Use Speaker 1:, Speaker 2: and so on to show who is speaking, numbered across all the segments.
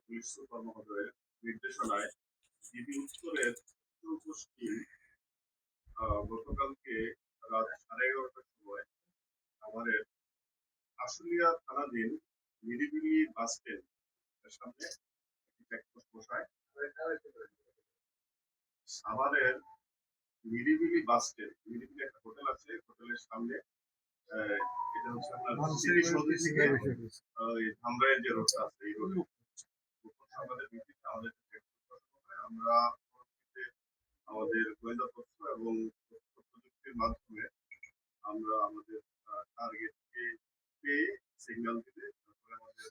Speaker 1: Police super মহোদয়ের নির্দেশনায় DB উত্তরের চৌকস টিম গতকালকে রাত 11:30টার সময় আমাদের আশুলিয়া থানাধীন নিরিবিলি বাস স্ট্যান্ডের সামনে একটি চেকপোস্ট বসায়। সাভারের নিরিবিলি বাস স্ট্যান্ড, নিরিবিলি একটা হোটেল আছে, হোটেলের সামনে এটা হচ্ছে আপনার সিটি সৌদি থেকে ধামরাইয়ের যে রোডটা আছে এই রোডে আমাদের ভিত্তিতে আমাদের আমরা আমাদের গোয়েন্দা তথ্য এবং প্রযুক্তির মাধ্যমে আমরা আমাদের টার্গেটকে পেয়ে সিগন্যাল দিলে তারপরে আমাদের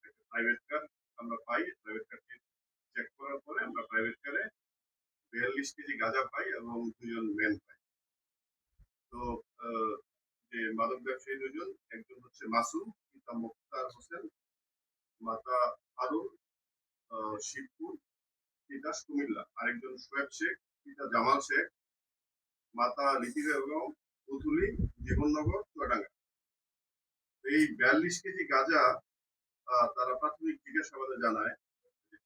Speaker 1: একটা প্রাইভেট কার আমরা পাই। প্রাইভেট কারটি চেক করার পরে আমরা প্রাইভেট কারে 42 কেজি গাঁজা পাই এবং 2 জন ম্যান পাই। তো যে মাদক ব্যবসায়ী 2 জন, একজন হচ্ছে মাসুম, পিতা মুক্তার হোসেন, মাতা হারুন, শিবপুর, পিতা কুমিল্লা, আরেকজন সোয়েব শেখ, পিতা জামাল শেখ, মাতা লিপি বেগম, পুতুলি, জীবননগর, চুয়াডাঙ্গা। এই 42 কেজি গাঁজা তারা প্রাথমিক জিজ্ঞাসাবাদে জানায়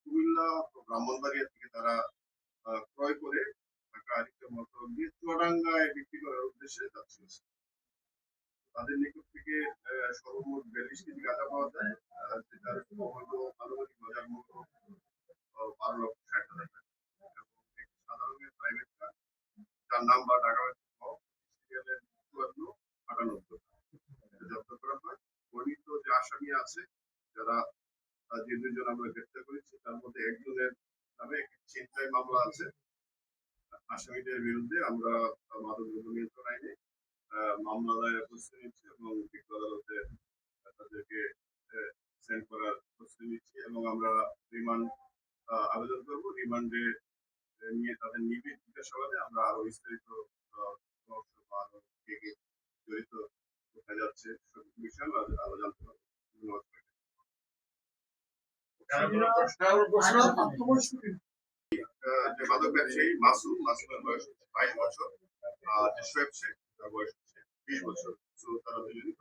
Speaker 1: কুমিল্লা ও ব্রাহ্মণবাড়িয়া থেকে তারা ক্রয় করে ঢাকা আরিফা মোটর দিয়ে চুয়াডাঙ্গায় বিক্রি করার উদ্দেশ্যে যাচ্ছিল। তাদের নিকট থেকে সর্বমোট 42 কেজি গাঁজা পাওয়া যায়, যেটার আনুমানিক বাজার মূল্য 12,60,000 টাকা এবং একটি সাদা রঙের প্রাইভেট কার যার নাম্বার ঢাকা সিরিয়ালের 5498 জব্দ করা হয়। বর্ণিত যে আসামি আছে যারা যে 2 জন আমরা গ্রেফতার করেছি তার মধ্যে একজনের নামে একটি ছিনতাই মামলা আছে। আসামিদের বিরুদ্ধে আমরা মাদকদ্রব্য নিয়ন্ত্রণ আইনে মামলা দায়েরের প্রস্তুতি নিচ্ছি এবং বিজ্ঞ আদালতে তাদেরকে সেন্ড করার প্রস্তুতি নিচ্ছি এবং আমরা রিমান্ড আবেদন করবো। রিমান্ডে নিয়ে তাদের নিবিড় জিজ্ঞাসাবাদে আমরা আরো বিস্তারিত জড়িত দেখা যাচ্ছে সব বিষয় আরো জানতে পারবো। যে মাদক ব্যবসায়ী মাসুমের বয়স 22 বছর, আর যে সোয়েব শেখ তার বয়স 20 বছর। তারা দুজনই